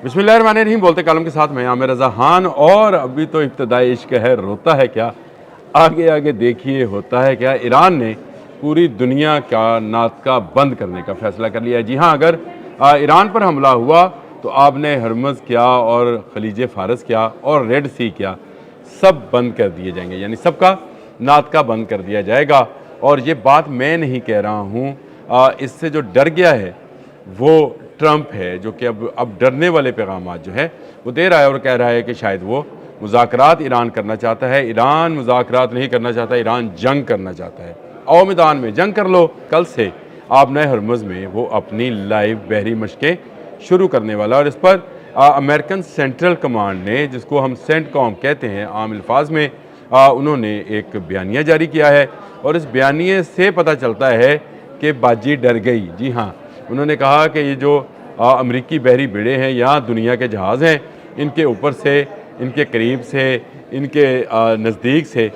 बिस्मिल्लाहिर्रहमानिर्रहीम। बोलते कालम के साथ मैं आमिर रज़ा खान। और अभी तो इब्तिदाई इश्क है, रोता है क्या, आगे आगे देखिए होता है क्या। ईरान ने पूरी दुनिया का नाटका बंद करने का फैसला कर लिया है। जी हाँ, अगर ईरान पर हमला हुआ तो आपने हरमज़ क्या और खलीज फ़ारस क्या और रेड सी क्या, सब बंद कर दिए जाएंगे, यानी सबका नाटका बंद कर दिया जाएगा। और ये बात मैं नहीं कह रहा हूँ, इससे जो डर गया है वो ट्रंप है, जो कि अब डरने वाले पैगाम जो है वो दे रहा है और कह रहा है कि शायद वो मुज़ाकरात ईरान करना चाहता है। ईरान मुज़ाकरात नहीं करना चाहता, ईरान जंग करना चाहता है। आओ मैदान में जंग कर लो। कल से आप नए हरमज़ में वो अपनी लाइव बहरी मशक़ें शुरू करने वाला। और इस पर अमेरिकन सेंट्रल कमांड ने, जिसको हम सेंटकॉम कहते हैं आम अल्फाज में, उन्होंने एक बयानिया जारी किया है। और इस बयानिए से पता चलता है कि बाजी डर गई। जी हाँ, उन्होंने कहा कि ये जो अमरीकी बहरी बेड़े हैं, यहाँ दुनिया के जहाज़ हैं, इनके ऊपर से, इनके करीब से, इनके नज़दीक से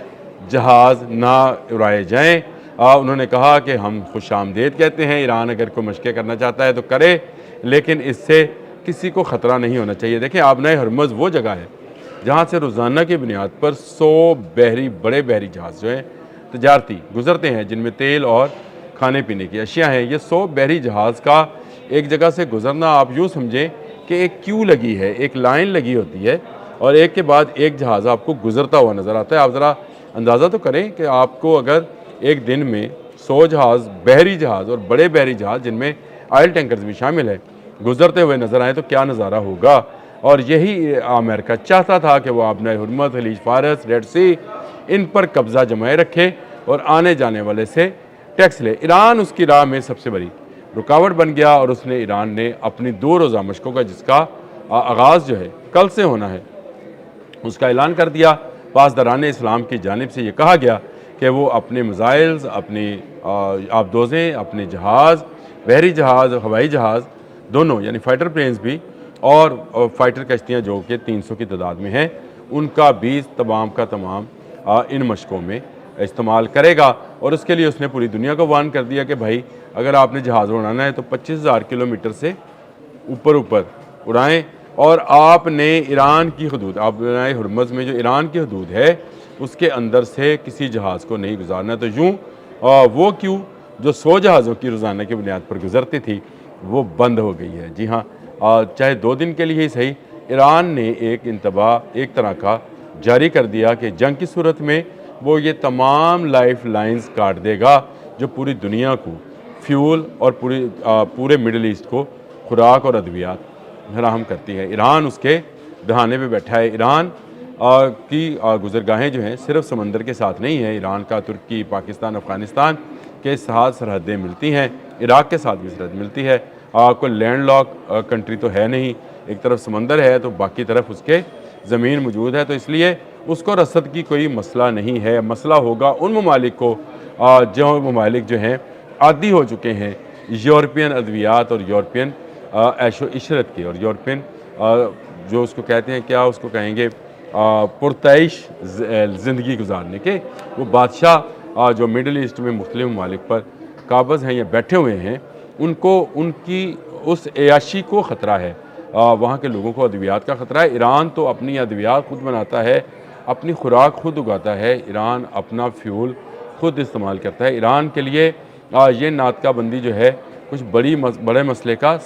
जहाज़ ना उड़ाए जाएँ। उन्होंने कहा कि हम खुशामदीद कहते हैं, ईरान अगर कोई मशक़ें करना चाहता है तो करे, लेकिन इससे किसी को ख़तरा नहीं होना चाहिए। देखें, आबनाए हरमज़ वो जगह है जहाँ से रोज़ाना की बुनियाद पर 100 बड़े बहरी जहाज़ जो हैं तजारती गुज़रते हैं, जिनमें तेल और खाने पीने की अशिया हैं। ये 100 बहरी जहाज़ का एक जगह से गुज़रना, आप यूँ समझें कि एक क्यू लगी है, एक लाइन लगी होती है और एक के बाद एक जहाज़ आपको गुज़रता हुआ नज़र आता है। आप ज़रा अंदाज़ा तो करें कि आपको अगर एक दिन में 100 जहाज़, बहरी जहाज़ और बड़े बहरी जहाज़ जिनमें ऑयल टैंकर्स भी शामिल है, गुज़रते हुए नज़र आए तो क्या नज़ारा होगा। और यही अमेरिका चाहता था कि वो आबनाए हरमज़, खलीज फ़ारस, रेड सी, इन पर कब्ज़ा जमाए रखे और आने जाने वाले से टैक्स ले। ईरान उसकी राह में सबसे बड़ी रुकावट बन गया और उसने, ईरान ने अपनी 2 रोज़ा मशकों का, जिसका आगाज़ जो है कल से होना है, उसका ऐलान कर दिया। पासदारान इस्लाम की जानिब से ये कहा गया कि वो अपने मिसाइल्स, अपनी आबदोज़ें, अपने जहाज़, बहरी जहाज़, हवाई जहाज़ दोनों, यानी फ़ाइटर प्लेन्स भी और फ़ाइटर कश्तियाँ जो कि 300 की तादाद में हैं, उनका भी तमाम का तमाम इन मशकों में इस्तेमाल करेगा। और उसके लिए उसने पूरी दुनिया को वार्न कर दिया कि भाई, अगर आपने जहाज़ उड़ाना है तो 25,000 किलोमीटर से ऊपर उड़ाएं। और आपने ईरान की हदूद, आबनाए हरमज़ में जो ईरान की हदूद है, उसके अंदर से किसी जहाज़ को नहीं गुजारना। तो यूँ वो क्यों जो 100 जहाज़ों की रोज़ाना की बुनियाद पर गुजरती थी, वो बंद हो गई है। जी हाँ, चाहे 2 दिन के लिए ही सही, ईरान ने एक इंतबाह एक तरह का जारी कर दिया कि जंग की सूरत में वो ये तमाम लाइफ लाइन्स काट देगा जो पूरी दुनिया को फ्यूल और पूरे मिडल ईस्ट को खुराक और अद्वियात फराहम करती है। ईरान उसके दहाने पे बैठा है। ईरान की गुज़रगाहें जो हैं सिर्फ समंदर के साथ नहीं है। ईरान का तुर्की, पाकिस्तान, अफ़गानिस्तान के साथ सरहदें मिलती हैं, इराक़ के साथ भी सरहद मिलती है। कोई लैंड लॉक कंट्री तो है नहीं, एक तरफ समंदर है तो बाकी तरफ उसके ज़मीन मौजूद है। तो इसलिए उसको रसद की कोई मसला नहीं है। मसला होगा उन ममालिक को जो ममालिक जो हैं आदी हो चुके हैं यूरोपियन अद्वियात और यूरोपियन ऐशो इशरत की, और यूरोपियन जो उसको कहते हैं, क्या उसको कहेंगे, पुरतैश ज़िंदगी गुजारने के। वो बादशाह जो मिडल ईस्ट में मुख्तलिफ ममालिक पर काबज़ हैं या बैठे हुए हैं, उनको उनकी उस ऐयाशी को ख़तरा है, वहाँ के लोगों को अद्वियात का ख़तरा है। ईरान तो अपनी अद्वियात खुद बनाता है, अपनी खुराक खुद उगाता है, ईरान अपना फ्यूल खुद इस्तेमाल करता है। ईरान के लिए ये नातकाबंदी जो है कुछ बड़े मसले का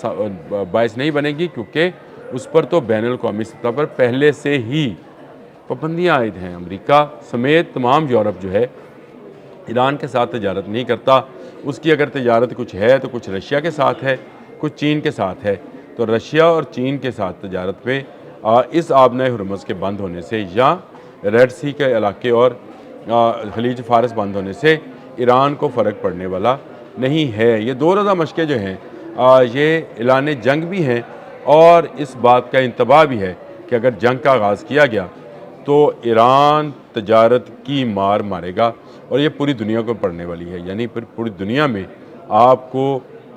बायस नहीं बनेगी, क्योंकि उस पर तो बैनुल-अक़वामी सतह पर पहले से ही पाबंदियाँ आयद हैं। अमेरिका समेत तमाम यूरोप जो है ईरान के साथ तजारत नहीं करता। उसकी अगर तजारत कुछ है तो कुछ रशिया के साथ है, कुछ चीन के साथ है। तो रशिया और चीन के साथ तजारत पे इस आबनाए हरमज़ के बंद होने से या रेड सी के इलाके और खलीज फ़ारस बंद होने से ईरान को फ़र्क पड़ने वाला नहीं है। ये 2 रोज़ा मशक़ें जो हैं ये ऐलान जंग भी हैं और इस बात का इंतबाह भी है कि अगर जंग का आगाज़ किया गया तो ईरान तजारत की मार मारेगा और ये पूरी दुनिया को पड़ने वाली है। यानी फिर पूरी दुनिया में आपको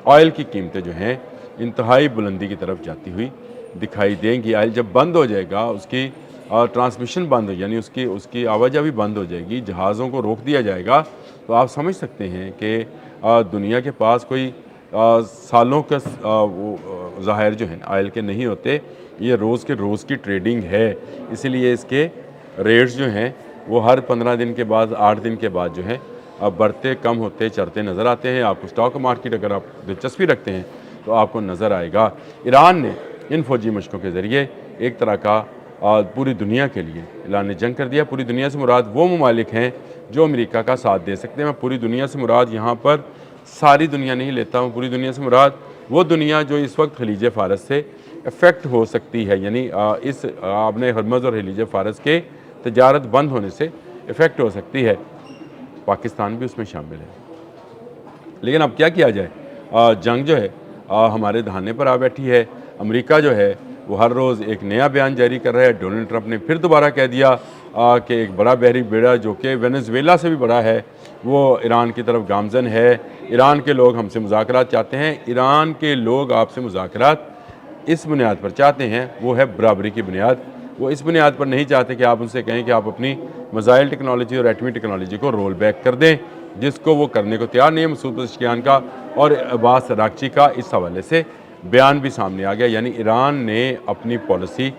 ऑयल की कीमतें जो हैं इंतहाई बुलंदी की तरफ जाती हुई दिखाई देंगी। ऑयल जब बंद हो जाएगा, उसकी ट्रांसमिशन बंद हो, यानी उसकी आवाजाही भी बंद हो जाएगी, जहाज़ों को रोक दिया जाएगा, तो आप समझ सकते हैं कि दुनिया के पास कोई सालों का ज़ाहिर जो है ऑयल के नहीं होते। ये रोज़ के रोज़ की ट्रेडिंग है, इसीलिए इसके रेट्स जो हैं वो हर 15 दिन के बाद 8 दिन के बाद जो है अब बढ़ते कम होते चढ़ते नज़र आते हैं। आपको स्टॉक मार्केट अगर आप दिलचस्पी रखते हैं तो आपको नज़र आएगा ईरान ने इन फ़ौजी मशक़ों के ज़रिए एक तरह का पूरी दुनिया के लिए ऐलान जंग कर दिया। पूरी दुनिया से मुराद वो ममालिक हैं जो अमेरिका का साथ दे सकते हैं। मैं पूरी दुनिया से मुराद यहाँ पर सारी दुनिया नहीं लेता हूँ, पूरी दुनिया से मुराद वो दुनिया जो इस वक्त खलीज फ़ारस से इफ़ेक्ट हो सकती है, यानी इस आपने हरमज़ और खलीज फ़ारस के तजारत बंद होने से इफ़ेक्ट हो सकती है। पाकिस्तान भी उसमें शामिल है। लेकिन अब क्या किया जाए, जंग जो है हमारे दहाने पर आ बैठी है। अमेरिका जो है वो हर रोज़ एक नया बयान जारी कर रहा है। डोनाल्ड ट्रंप ने फिर दोबारा कह दिया कि एक बड़ा बहरी बेड़ा जो कि वेनेजुएला से भी बड़ा है वो ईरान की तरफ गामजन है। ईरान के लोग हमसे मुज़ाकरात चाहते हैं। ईरान के लोग आपसे मुज़ाकरात इस बुनियाद पर चाहते हैं, वो है बराबरी की बुनियाद। वो इस बुनियाद पर नहीं चाहते कि आप उनसे कहें कि आप अपनी मिसाइल टेक्नोलॉजी और एटमी टेक्नोलॉजी को रोल बैक कर दें, जिसको वो करने को तैयार नहीं है। मसूद पज़ेश्कियान का और अब्बास अरागची का इस हवाले से बयान भी सामने आ गया, यानी ईरान ने अपनी पॉलिसी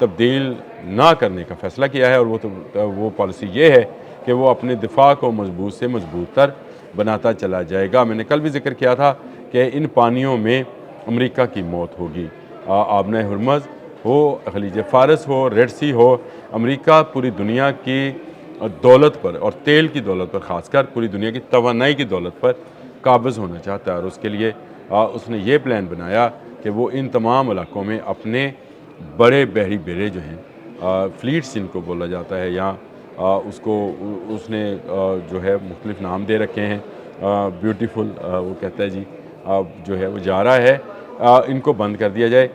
तब्दील ना करने का फ़ैसला किया है। और वो पॉलिसी ये है कि वो अपने दिफा को मजबूत से मजबूत तर बनाता चला जाएगा। मैंने कल भी जिक्र किया था कि इन पानियों में अमेरिका की मौत होगी। आबना हरमज़ हो, खलीज फ़ारस हो, रेड सी हो, अमेरिका पूरी दुनिया की दौलत पर और तेल की दौलत पर, ख़ासकर पूरी दुनिया की तवानाई की दौलत पर काबिज़ होना चाहता है। और उसके लिए उसने ये प्लान बनाया कि वो इन तमाम इलाकों में अपने बड़े बहरी बेड़े जो हैं, फ्लीट्स जिनको बोला जाता है, या उसने जो है मुख्तलिफ़ नाम दे रखे हैं। ब्यूटीफुल वो कहता है जी जो है वो जा रहा है, इनको बंद कर दिया जाए।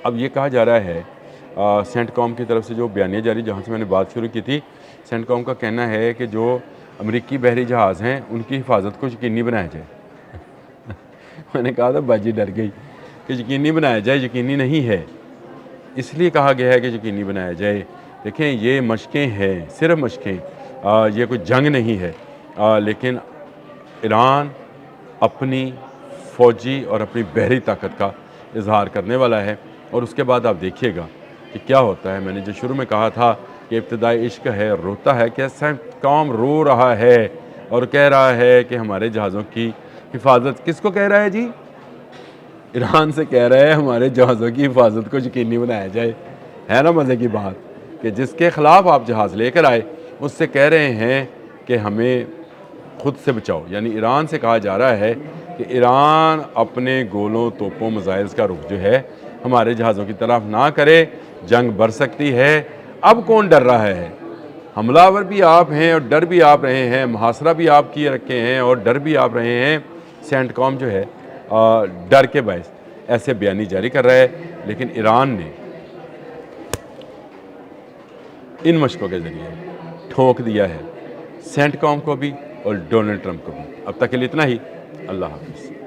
अब ये कहा जा रहा है सेंटकॉम की तरफ से जो बयानिया जारी, जहाँ से मैंने बात शुरू की थी, सेंटकॉम का कहना है कि जो अमेरिकी बहरी जहाज़ हैं उनकी हिफाजत को यकीनी बनाया जाए। मैंने कहा था बाजी डर गई कि यकीनी बनाया जाए, यकीनी नहीं है, इसलिए कहा गया है कि यकीनी बनाया जाए। देखें ये मशक़ें हैं, सिर्फ मशक़ें, ये कोई जंग नहीं है। लेकिन ईरान अपनी फ़ौजी और अपनी बहरी ताकत का इजहार करने वाला है। और उसके बाद आप देखिएगा कि क्या होता है। मैंने जो शुरू में कहा था कि इब्तिदाई इश्क है, रोता है, कि सेंटकॉम रो रहा है और कह रहा है कि हमारे जहाज़ों की हिफाजत, किसको कह रहा है जी? ईरान से कह रहा है हमारे जहाज़ों की हिफाजत को यकीनी बनाया जाए। है ना मज़े की बात कि जिसके ख़िलाफ़ आप जहाज़ लेकर आए उससे कह रहे हैं कि हमें खुद से बचाओ। यानी ईरान से कहा जा रहा है कि ईरान अपने गोलों, तोपों, मिसाइल्स का रुख जो है हमारे जहाज़ों की तरफ ना करे, जंग बढ़ सकती है। अब कौन डर रहा है? हमलावर भी आप हैं और डर भी आप रहे हैं, मुहासरा भी आप किए रखे हैं और डर भी आप रहे हैं। सेंटकॉम जो है डर के बायस ऐसे बयानी जारी कर रहा है। लेकिन ईरान ने इन मशक़ों के ज़रिए ठोक दिया है सेंटकॉम को भी और डोनाल्ड ट्रंप को भी। अब तक के लिए इतना ही। अल्लाह हाफ़िज़।